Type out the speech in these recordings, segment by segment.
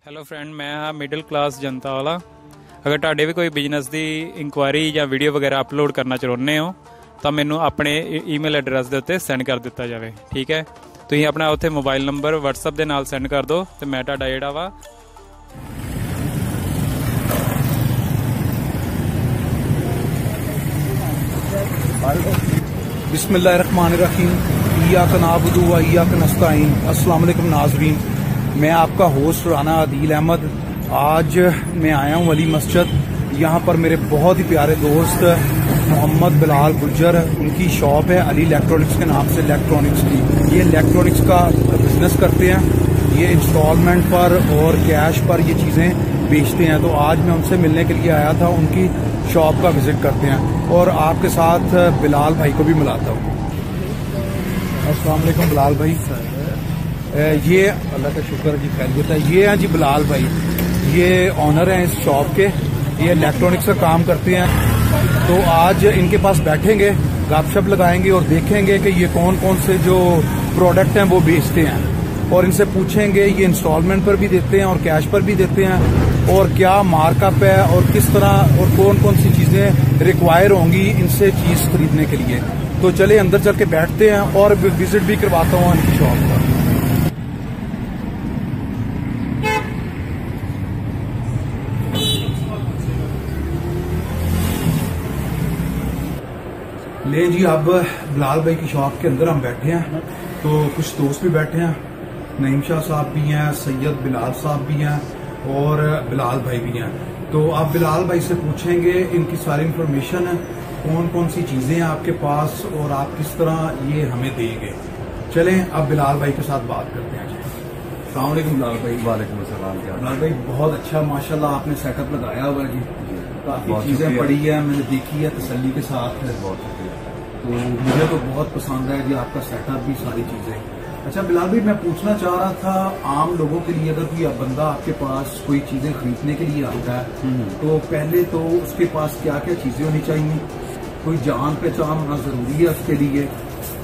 Hello friend, ਮੈਂ ਹਾਂ middle class ਜਨਤਾ ਵਾਲਾ। ਅਗਰ ਤੁਹਾਡੇ ਵੀ ਕੋਈ ਬਿਜ਼ਨਸ ਦੀ ਇਨਕੁਆਇਰੀ ਜਾਂ ਵੀਡੀਓ ਵਗੈਰਾ ਅਪਲੋਡ ਕਰਨਾ ਚਾਹੁੰਦੇ ਹੋ ਤਾਂ ਮੈਨੂੰ ਆਪਣੇ ਈਮੇਲ ਐਡਰੈਸ ਦੇ ਉੱਤੇ ਸੈਂਡ ਕਰ ਦਿੱਤਾ ਜਾਵੇ। ਠੀਕ ਹੈ, ਤੁਸੀਂ ਆਪਣਾ ਉੱਥੇ ਮੋਬਾਈਲ ਨੰਬਰ WhatsApp ਦੇ ਨਾਲ ਸੈਂਡ ਕਰ ਦਿਓ ਤੇ ਮੈਂ ਤੁਹਾਡਾ ਜਿਹੜਾ ਵਾ बिस्मिल्लाहिर्रहमानिर्रहीम इय्याक नअबुदु व इय्याक नस्तईन। अस्सलाम वालेकुम नाज़रीन, मैं आपका होस्ट राना आदिल अहमद। आज मैं आया हूँ अली मस्जिद। यहाँ पर मेरे बहुत ही प्यारे दोस्त मोहम्मद बिलाल गुज्जर, उनकी शॉप है अली इलेक्ट्रॉनिक्स के नाम से। इलेक्ट्रॉनिक्स की ये इलेक्ट्रॉनिक्स का बिजनेस करते हैं। ये इंस्टॉलमेंट पर और कैश पर ये चीज़ें बेचते हैं। तो आज मैं उनसे मिलने के लिए आया था, उनकी शॉप का विजिट करते हैं और आपके साथ बिलाल भाई को भी मिलाता हूँ। अस्सलाम वालेकुम बिलाल भाई। ये अल्लाह का शुक्र जी, खैरियत है। ये हैं जी बिलाल भाई, ये ऑनर हैं इस शॉप के। ये इलेक्ट्रॉनिक्स का काम करते हैं। तो आज इनके पास बैठेंगे, गपशप लगाएंगे और देखेंगे कि ये कौन कौन से जो प्रोडक्ट हैं वो बेचते हैं और इनसे पूछेंगे ये इंस्टॉलमेंट पर भी देते हैं और कैश पर भी देते हैं और क्या मार्कअप है और किस तरह और कौन कौन सी चीजें रिक्वायर होंगी इनसे चीज खरीदने के लिए। तो चले अंदर चल के बैठते हैं और विजिट भी करवाता हूँ इनकी शॉप पर। ले जी, अब बिलाल भाई की शॉप के अंदर हम बैठे हैं। तो कुछ दोस्त भी बैठे हैं, नईम शाह साहब भी हैं, सैयद बिलाल साहब भी हैं और बिलाल भाई भी हैं। तो आप बिलाल भाई से पूछेंगे इनकी सारी इंफॉर्मेशन, कौन कौन सी चीजें हैं आपके पास और आप किस तरह ये हमें देंगे। चलें अब बिलाल भाई के साथ बात करते हैं। अस्सलाम वालेकुम बिलाल भाई। वालेकुम अस्सलाम। क्या बिलाल भाई, बहुत अच्छा माशाल्लाह आपने सेटअप लगाया हुआ है जी। काफी चीजें पड़ी है, मैंने देखी है तसल्ली के साथ है। बहुत शुक्रिया। तो मुझे तो बहुत पसंद है जी आपका सेटअप भी, सारी चीजें। अच्छा बिलाल भाई, मैं पूछना चाह रहा था, आम लोगों के लिए अगर कोई बंदा आपके पास कोई चीजें खरीदने के लिए आता है तो पहले तो उसके पास क्या क्या चीजें होनी चाहिए, कोई जान पहचान होना जरूरी है उसके लिए।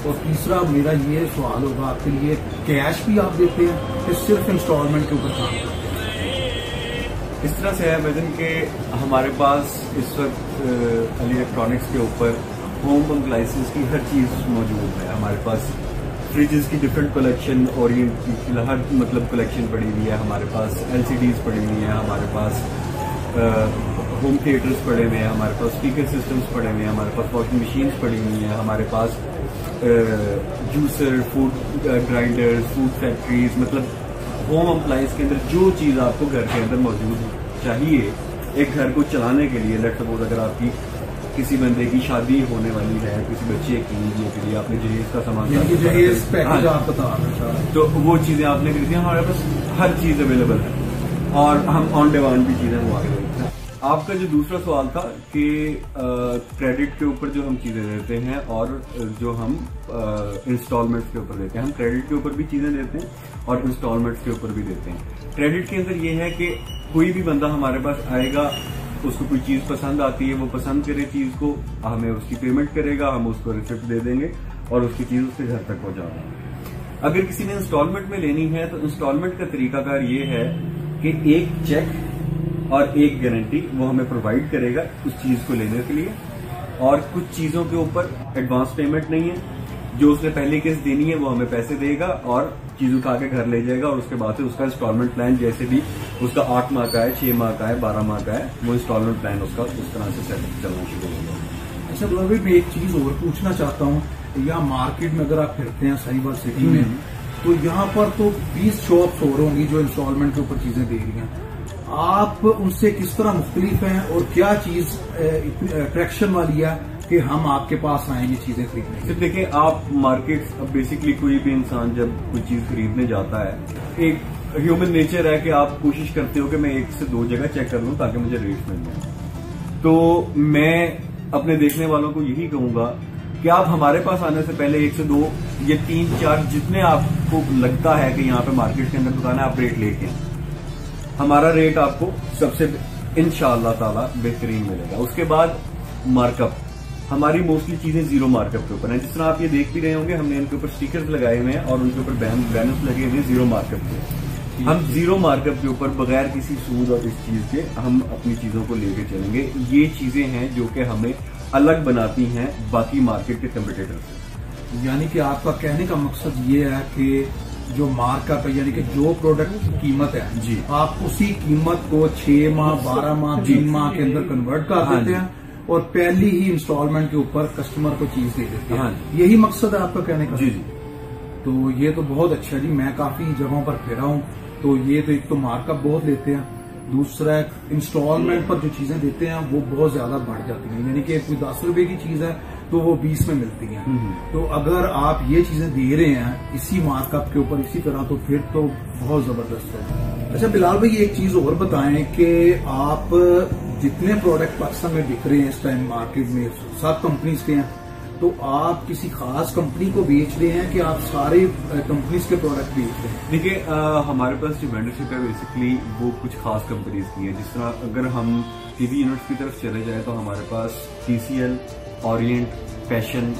और तीसरा मेरा ये सवाल होगा आपके लिए, कैश भी आप देते हैं कि सिर्फ इंस्टॉलमेंट के ऊपर काम करते हैं? इस तरह से है वजन के हमारे पास इस वक्त अली इलेक्ट्रॉनिक्स के ऊपर होम अप्लायंसेस की हर चीज मौजूद है। हमारे पास फ्रिजेस की डिफरेंट कलेक्शन और ये हर मतलब कलेक्शन पड़ी हुई है। हमारे पास LCDs पड़ी हुई हैं, हमारे पास होम थिएटर्स पड़े हुए हैं, हमारे पास स्पीकर सिस्टम्स पड़े हुए हैं, हमारे पास वॉशिंग मशीन्स पड़ी हुई हैं, हमारे पास juicer, food grinders, food factories, मतलब होम अप्लायंस के अंदर जो चीज़ आपको घर के अंदर मौजूद चाहिए एक घर को चलाने के लिए। लेट सपोज अगर आपकी किसी बंदे की शादी होने वाली है, किसी बच्चे की, के लिए आपने जहेज का सामान आप बता रहे, तो वो चीजें आपने खरीदी। हमारे पास हर चीज अवेलेबल है और हम ऑन डिमांड भी चीजें मंगा के देते हैं। आपका जो दूसरा सवाल था कि क्रेडिट के ऊपर जो हम चीजें देते हैं और जो हम इंस्टॉलमेंट्स के ऊपर देते हैं, हम क्रेडिट के ऊपर भी चीजें देते हैं और इंस्टॉलमेंट्स के ऊपर भी देते हैं। क्रेडिट के अंदर ये है कि कोई भी बंदा हमारे पास आएगा, उसको कोई चीज पसंद आती है, वो पसंद करे चीज को, हमें उसकी पेमेंट करेगा, हम उसको रिसिप्ट दे देंगे और उसकी चीज उसके घर तक पहुंचा देंगे। अगर किसी ने इंस्टॉलमेंट में लेनी है तो इंस्टॉलमेंट का तरीकाकार ये है कि एक चेक और एक गारंटी वो हमें प्रोवाइड करेगा उस चीज को लेने के लिए। और कुछ चीजों के ऊपर एडवांस पेमेंट नहीं है, जो उसने पहले किस्त देनी है वो हमें पैसे देगा और चीज उठा के घर ले जाएगा और उसके बाद से उसका इंस्टॉलमेंट प्लान जैसे भी उसका 8 माह का है, 6 माह का है, 12 माह का है, वो इंस्टॉलमेंट प्लान उसका उस तरह से सेटअप चलना शुरू हो जाएगा। अच्छा बिलाल भाई, मैं एक चीज और पूछना चाहता हूँ, यहाँ मार्केट में अगर आप फिरते हैं साहिवाल सिटी में तो यहाँ पर तो 20 शॉप्स और होंगी जो इंस्टॉलमेंट के ऊपर चीजें दे रही हैं। आप उनसे किस तरह मुख्तलिफ हैं और क्या चीज अट्रैक्शन वाली है कि हम आपके पास आए ये चीजें खरीदने? तो देखिए, आप मार्केट बेसिकली कोई भी इंसान जब कोई चीज खरीदने जाता है, एक ह्यूमन नेचर है कि आप कोशिश करते हो कि मैं 1 से 2 जगह चेक कर लूं ताकि मुझे रेट मिल जाए। तो मैं अपने देखने वालों को यही कहूंगा कि आप हमारे पास आने से पहले 1 से 2 या 3, 4 जितने आपको लगता है कि यहाँ पे मार्केट के अंदर दुकान है, आप रेट लेके आए। हमारा रेट आपको सबसे इंशाअल्लाह ताला बेहतरीन मिलेगा। उसके बाद मार्कअप, हमारी मोस्टली चीजें जीरो मार्कअप के ऊपर है। जिस तरह आप ये देख भी रहे होंगे, हमने इनके ऊपर स्टिकर्स लगाए हुए हैं और उनके ऊपर बैनर्स लगे हुए हैं जीरो मार्कअप के। हम जीरो मार्कअप के ऊपर बगैर किसी सूद और इस चीज के हम अपनी चीजों को लेके चलेंगे। ये चीजें हैं जो कि हमें अलग बनाती हैं बाकी मार्केट के कंपटीटर से। यानी कि आपका कहने का मकसद ये है कि जो मार्कअप है, यानी कि जो प्रोडक्ट की कीमत है जी, आप उसी कीमत को 6 माह 12 माह 3 माह के अंदर कन्वर्ट कर देते हैं और पहली ही इंस्टॉलमेंट के ऊपर कस्टमर को चीज दे देते हैं। यही मकसद है आपका कहने का? जी जी। तो ये तो बहुत अच्छा जी, मैं काफी जगहों पर फिरा हूँ, तो ये तो एक तो मार्कअप बहुत लेते हैं, दूसरा इंस्टॉलमेंट पर जो चीजें देते हैं वो बहुत ज्यादा बढ़ जाती हैं। यानी कि कोई 10 रुपए की चीज है तो वो 20 में मिलती है। तो अगर आप ये चीजें दे रहे हैं इसी मार्कअप के ऊपर इसी तरह, तो फिर तो बहुत जबरदस्त है। अच्छा बिलाल भाई, एक चीज और बताएं कि आप जितने प्रोडक्ट पाकिस्तान में बिक रहे हैं इस टाइम मार्केट में सब कंपनीज के हैं, तो आप किसी खास कंपनी को बेच रहे हैं कि आप सारे कंपनीज के प्रोडक्ट बेच रहे हैं? देखिए, हमारे पास जो वेंडरशिप है बेसिकली वो कुछ खास कंपनीज की है। जिस तरह अगर हम टीवी यूनिट्स की तरफ चले जाए तो हमारे पास TCL, ओरिएंट, पैशन,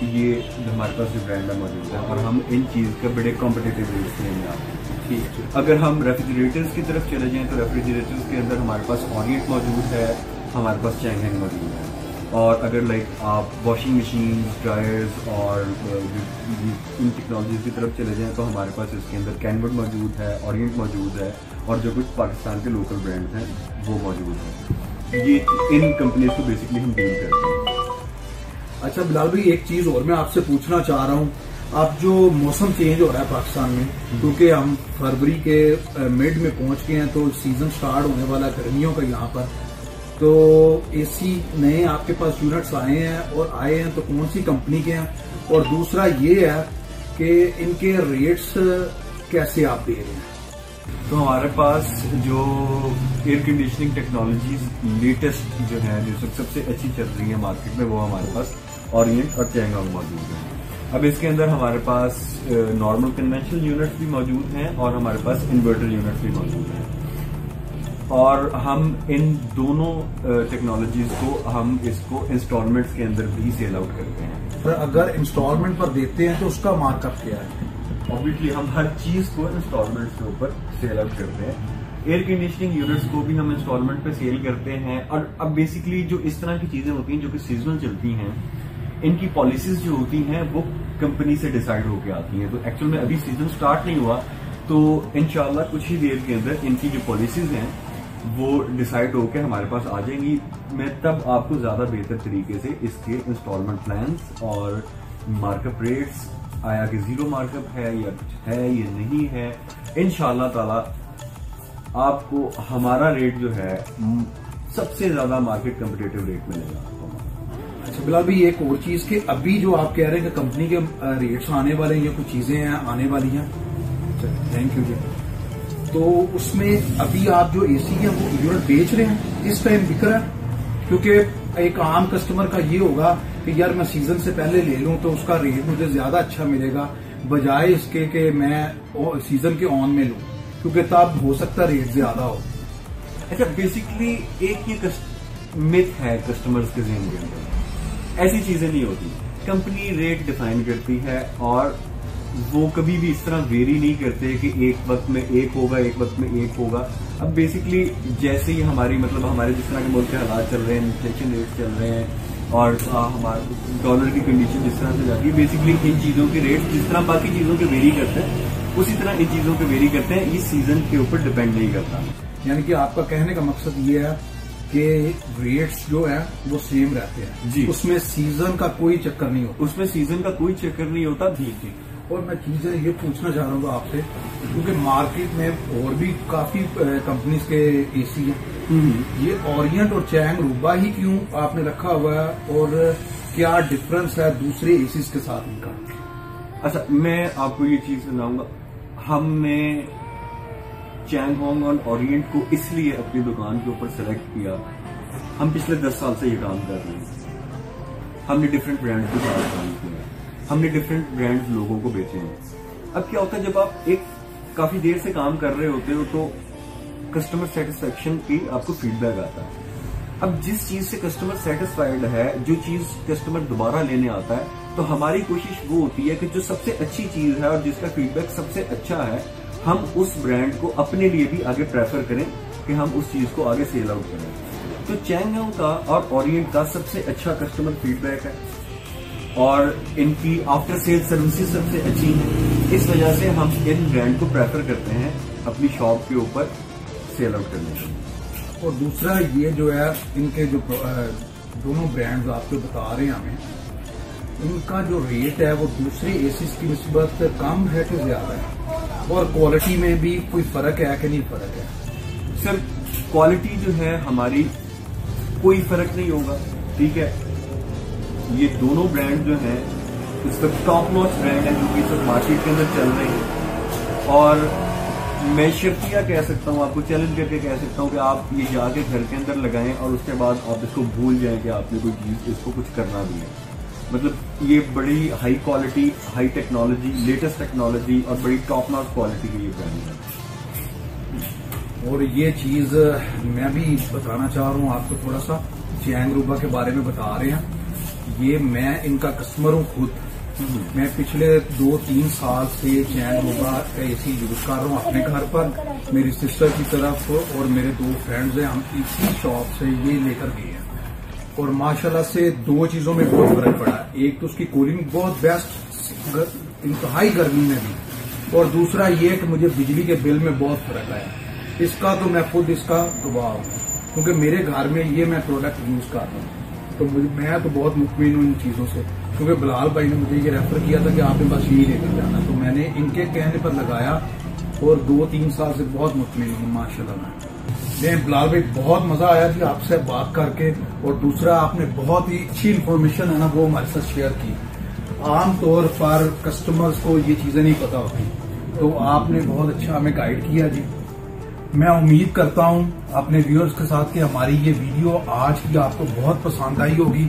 ये हमारे पास जो ब्रांड है मौजूद है और हम इन चीज के बड़े कॉम्पिटिटिव रेट्स देंगे आपको। ठीक। अगर हम रेफ्रिजरेटर्स की तरफ चले जाएं तो रेफ्रिजरेटर्स के अंदर हमारे पास ओरिएंट मौजूद है, हमारे पास चैंगहेंग मौजूद है। और अगर आप वॉशिंग मशीन, ड्रायर्स और इन टेक्नोलॉजीज की तरफ चले जाएं तो हमारे पास इसके अंदर कैनवुड मौजूद है, ओरिएंट मौजूद है और जो कुछ पाकिस्तान के लोकल ब्रांड्स हैं वो मौजूद है। ये इन कंपनीज को बेसिकली हम डील करते हैं। अच्छा बिलाल भाई, एक चीज और मैं आपसे पूछना चाह रहा हूँ, अब जो मौसम चेंज हो रहा है पाकिस्तान में, क्योंकि हम फरवरी के मिड में पहुंच गए हैं तो सीजन स्टार्ट होने वाला है गर्मियों का यहाँ पर, तो एसी नए आपके पास यूनिट्स आए हैं और आए हैं तो कौन सी कंपनी के हैं, और दूसरा ये है कि इनके रेट्स कैसे आप दे रहे हैं? तो हमारे पास जो एयर कंडीशनिंग टेक्नोलॉजीज लेटेस्ट जो है, जो सबसे अच्छी चल रही है मार्केट में, वो हमारे पास ओरिएंट और चैंगहेंग मौजूद है। अब इसके अंदर हमारे पास नॉर्मल कन्वेंशनल यूनिट्स भी मौजूद हैं और हमारे पास इन्वर्टर यूनिट्स भी मौजूद हैं और हम इन दोनों टेक्नोलॉजीज को हम इसको इंस्टॉलमेंट्स के अंदर भी सेल आउट करते हैं। पर अगर इंस्टॉलमेंट पर देते हैं तो उसका मार्कअप क्या है? ऑब्वियसली हम हर चीज को इंस्टॉलमेंट्स के ऊपर सेल आउट करते हैं। एयर कंडीशनिंग यूनिट्स को भी हम इंस्टॉलमेंट पे सेल करते हैं और अब बेसिकली जो इस तरह की चीजें होती हैं जो कि सीजनल चलती हैं, इनकी पॉलिसीज जो होती हैं वो कंपनी से डिसाइड होकर आती हैं। तो एक्चुअल में अभी सीजन स्टार्ट नहीं हुआ, तो इंशाल्लाह कुछ ही देर के अंदर इनकी जो पॉलिसीज हैं वो डिसाइड होकर हमारे पास आ जाएंगी। मैं तब आपको ज्यादा बेहतर तरीके से इसके इंस्टॉलमेंट प्लान्स और मार्कअप रेट्स, आया कि जीरो मार्कअप है या कुछ है या नहीं है, इंशाल्लाह ताला आपको हमारा रेट जो है सबसे ज्यादा मार्केट कम्पिटिटिव रेट मिलेगा। अच्छा बिलाल भाई, एक और चीज के अभी जो आप कह रहे हैं कि कंपनी के रेट्स आने वाले हैं या कुछ चीजें हैं आने वाली हैं, थैंक यू जी, तो उसमें अभी आप जो एसी है वो यूनिट बेच रहे हैं इस टाइम बिक रहा है? क्योंकि एक आम कस्टमर का ये होगा कि यार मैं सीजन से पहले ले लूं तो उसका रेट मुझे ज्यादा अच्छा मिलेगा बजाय इसके कि मैं सीजन के ऑन में लूं, क्योंकि तब हो सकता रेट ज्यादा हो। अच्छा, बेसिकली एक ये मिथ है कस्टमर्स के ज़हन के अंदर, ऐसी चीजें नहीं होती। कंपनी रेट डिफाइन करती है और वो कभी भी इस तरह वेरी नहीं करते कि एक वक्त में एक होगा एक वक्त में एक होगा। अब बेसिकली जैसे ही हमारी हमारे जिस तरह के मुल्क के हालात चल रहे हैं, इन्फ्लेशन रेट चल रहे हैं और हमारे डॉलर की कंडीशन जिस तरह से जाती है, बेसिकली इन चीजों के रेट जिस तरह बाकी चीजों के वेरी करते हैं उसी तरह इन चीजों के वेरी करते हैं। ये सीजन के ऊपर डिपेंड नहीं करता। यानी कि आपका कहने का मकसद ये है कि रेट्स जो है वो सेम रहते हैं जी, उसमें सीजन का कोई चक्कर नहीं होता। उसमें सीजन का कोई चक्कर नहीं होता। ठीक। और मैं चीजें ये पूछना चाह रहा हूँ आपसे, क्योंकि मार्केट में और भी काफी कंपनीज के एसी हैं, ये ओरिएंट और चैंगरूबा ही क्यों आपने रखा हुआ है और क्या डिफरेंस है दूसरे एसीज के साथ इनका? अच्छा, मैं आपको ये चीज सुनाऊंगा। हमने चैंगहोंग और ओरिएंट को इसलिए अपनी दुकान के ऊपर सेलेक्ट किया, हम पिछले 10 साल से ये काम कर रहे हैं। हमने डिफरेंट ब्रांड के साथ काम किया, हमने डिफरेंट ब्रांड्स लोगों को बेचे हैं। अब क्या होता है, जब आप एक काफी देर से काम कर रहे होते हो तो कस्टमर सेटिस्फेक्शन की आपको फीडबैक आता है। अब जिस चीज से कस्टमर सेटिस्फाइड है, जो चीज कस्टमर दोबारा लेने आता है, तो हमारी कोशिश वो होती है कि जो सबसे अच्छी चीज है और जिसका फीडबैक सबसे अच्छा है हम उस ब्रांड को अपने लिए भी आगे प्रेफर करें कि हम उस चीज को आगे सेल आउट करें। तो चैंगआओ का और ओरिएंट का सबसे अच्छा कस्टमर फीडबैक है और इनकी आफ्टर सेल सर्विसेज सबसे अच्छी है। इस वजह से हम इन ब्रांड को प्रेफर करते हैं अपनी शॉप के ऊपर सेल आउट करने के। और दूसरा ये जो है, इनके जो दोनों ब्रांड्स आपको बता रहे हैं हमें, इनका जो रेट है वो दूसरे एसीज की निस्बत कम है कि ज्यादा है, और क्वालिटी में भी कोई फर्क है कि नहीं फर्क है? सर क्वालिटी जो है हमारी कोई फर्क नहीं होगा, ठीक है। ये दोनों ब्रांड जो हैं इस वक्त टॉप नॉच ब्रांड है जो कि सब मार्केट के अंदर चल रहे हैं। और मैं शर्तिया कह सकता हूँ, आपको चैलेंज करके कह सकता हूँ कि आप ये जाके घर के अंदर लगाएं और उसके बाद आप इसको भूल जाएं कि आपने कोई चीज इसको कुछ करना भी है। मतलब ये बड़ी high quality, high technology, latest technology और बड़ी टॉप नॉच क्वालिटी की ये ब्रांड है। और ये चीज मैं भी बताना चाह रहा हूँ आपको, थोड़ा सा चैंगरूबा के बारे में बता रहे हैं। ये मैं इनका कस्टमर हूँ खुद। मैं पिछले 2-3 साल से चैंगरूबा का एसी यूज कर रहा हूँ अपने घर पर, मेरी सिस्टर की तरफ, और मेरे 2 फ्रेंड्स हैं, हम इसी शॉप से ये लेकर गए हैं। और माशाल्लाह से 2 चीजों में बहुत फर्क पड़ा। एक तो उसकी कूलिंग बहुत बेस्ट, इंतहाई गर्मी में भी, और दूसरा ये कि मुझे बिजली के बिल में बहुत फर्क आया। इसका तो मैं खुद इसका गवाह हूँ, क्योंकि मेरे घर में ये मैं प्रोडक्ट यूज कर रहा हूँ। तो मैं तो बहुत मुतमिन हूँ इन चीजों से, क्योंकि बिलाल भाई ने मुझे ये रेफर किया था कि आपने बस यही लेकर जाना, तो मैंने इनके कहने पर लगाया और 2-3 साल से बहुत मुतमिन हूँ माशाल्लाह। मैं बिलाल भाई बहुत मजा आया जी आपसे बात करके, और दूसरा आपने बहुत ही अच्छी इन्फॉर्मेशन है ना वो हमारे साथ शेयर की। आमतौर पर कस्टमर्स को ये चीजें नहीं पता होती, तो आपने बहुत अच्छा हमें गाइड किया जी। मैं उम्मीद करता हूं अपने व्यूअर्स के साथ कि हमारी ये वीडियो आज की आपको बहुत पसंद आई होगी।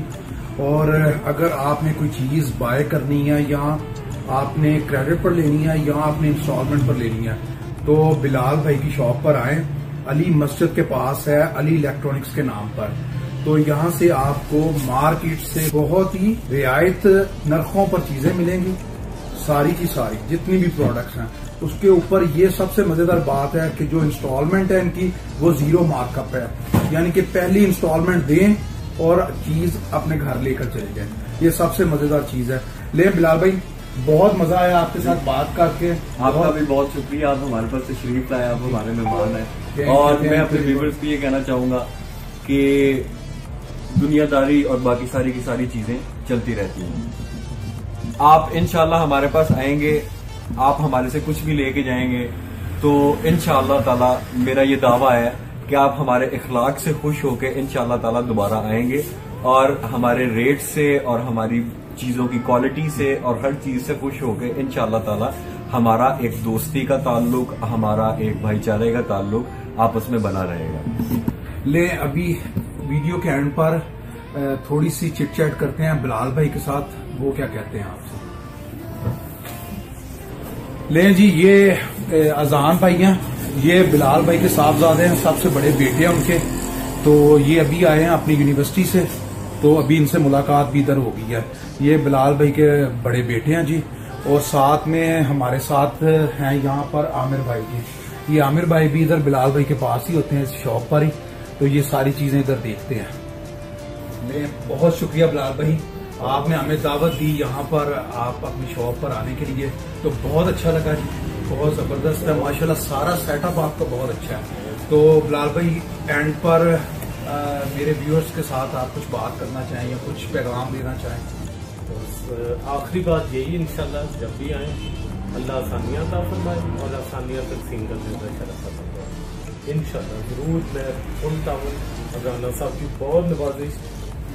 और अगर आपने कोई चीज बाय करनी है, या आपने क्रेडिट पर लेनी है, या आपने इंस्टॉलमेंट पर लेनी है, तो बिलाल भाई की शॉप पर आएं। अली मस्जिद के पास है, अली इलेक्ट्रॉनिक्स के नाम पर। तो यहाँ से आपको मार्केट से बहुत ही रियायत नरखों पर चीजें मिलेंगी, सारी की सारी जितनी भी प्रोडक्ट्स हैं। उसके ऊपर ये सबसे मजेदार बात है कि जो इंस्टॉलमेंट है इनकी वो 0 मार्कअप है, यानी कि पहली इंस्टॉलमेंट दें और चीज अपने घर लेकर चले जाएं। ये सबसे मजेदार चीज है। ले बिलाल भाई, बहुत मजा आया आपके साथ बात करके। आपका भी बहुत शुक्रिया, आप हमारे पास तशरीफ लाए, आप हमारे मेहमान हैं। और मैं अपने व्यूअर्स को ये कहना चाहूंगा कि दुनियादारी और बाकी सारी की सारी चीजें चलती रहती हैं। आप इंशाल्लाह हमारे पास आएंगे, आप हमारे से कुछ भी लेके जाएंगे, तो इंशाल्लाह ताला मेरा ये दावा है कि आप हमारे इखलाक से खुश होके इंशाल्लाह ताला दोबारा आएंगे, और हमारे रेट से और हमारी चीजों की क्वालिटी से और हर चीज से खुश होके इंशाल्लाह ताला हमारा एक दोस्ती का ताल्लुक, हमारा एक भाईचारे का ताल्लुक आपस में बना रहेगा। ले अभी वीडियो के एंड पर थोड़ी सी चिट चैट करते हैं बिलाल भाई के साथ, वो क्या कहते हैं आपसे। ले जी, ये अजान भाई हैं, ये बिलाल भाई के साहबजादे हैं, सबसे बड़े बेटे हैं उनके। तो ये अभी आए हैं अपनी यूनिवर्सिटी से, तो अभी इनसे मुलाकात भी इधर हो गई है। ये बिलाल भाई के बड़े बेटे हैं जी, और साथ में हमारे साथ हैं यहाँ पर आमिर भाई जी। ये आमिर भाई भी इधर बिलाल भाई के पास ही होते हैं, इस शॉप पर ही, तो ये सारी चीजें इधर देखते हैं। मैं बहुत शुक्रिया बिलाल भाई, आपने हमें दावत दी यहाँ पर आप अपनी शॉप पर आने के लिए, तो बहुत अच्छा लगा जी, बहुत जबरदस्त है माशाल्लाह, सारा सेटअप आपका बहुत अच्छा है। तो बिलाल भाई एंड पर मेरे व्यूअर्स के साथ आप कुछ बात करना चाहें या कुछ पैगाम देना चाहें? तो आखिरी बात यही, इंशाल्लाह जब भी आए अल्लाह आसानियाँ अता फरमाए और आसानियाँ तकसीम कर देता शरफ अता फरमाए इंशाल्लाह। जरूर मैं उन ताउन अफगाना साहब की बहुत नवाजिश,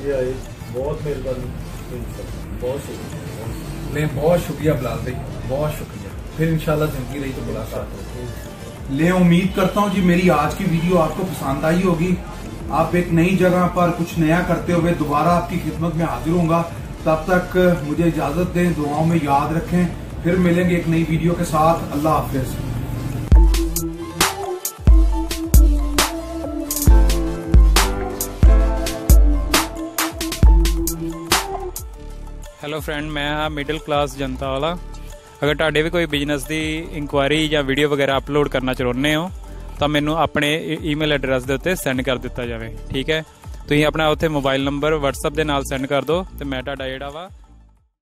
ये आए बहुत मेहरबानी, इंशाल्लाह बहुत शुक्रिया। मैं बहुत शुक्रिया बिलाल भाई, बहुत शुक्रिया। फिर इंशाल्लाह जिंदगी रही तो मुलाकात होगी। ले उम्मीद करता हूँ जी मेरी आज की वीडियो आपको पसंद आई होगी। आप एक नई जगह पर कुछ नया करते हुए दोबारा आपकी खिदमत में हाजिर होऊंगा। तब तक मुझे इजाजत दें, दुआओं में याद रखें। फिर मिलेंगे एक नई वीडियो के साथ। अल्लाह हाफिज। हेलो फ्रेंड, मैं हाँ मिडिल क्लास जनता वाला। ਅਗਰ ਤੁਹਾਡੇ ਵੀ ਕੋਈ ਬਿਜ਼ਨਸ ਦੀ ਇਨਕੁਆਇਰੀ ਜਾਂ ਵੀਡੀਓ ਵਗੈਰਾ ਅਪਲੋਡ ਕਰਨਾ ਚਾਹੁੰਦੇ ਹੋ ਤਾਂ ਮੈਨੂੰ ਆਪਣੇ ਈਮੇਲ ਐਡਰੈਸ ਦੇ ਉੱਤੇ ਸੈਂਡ ਕਰ ਦਿੱਤਾ ਜਾਵੇ। ਠੀਕ ਹੈ, ਤੁਸੀਂ ਆਪਣਾ ਉੱਥੇ ਮੋਬਾਈਲ ਨੰਬਰ WhatsApp ਦੇ ਨਾਲ ਸੈਂਡ ਕਰ ਦਿਓ ਤੇ ਮੈਂ ਤੁਹਾਡਾ ਜਿਹੜਾ ਵਾ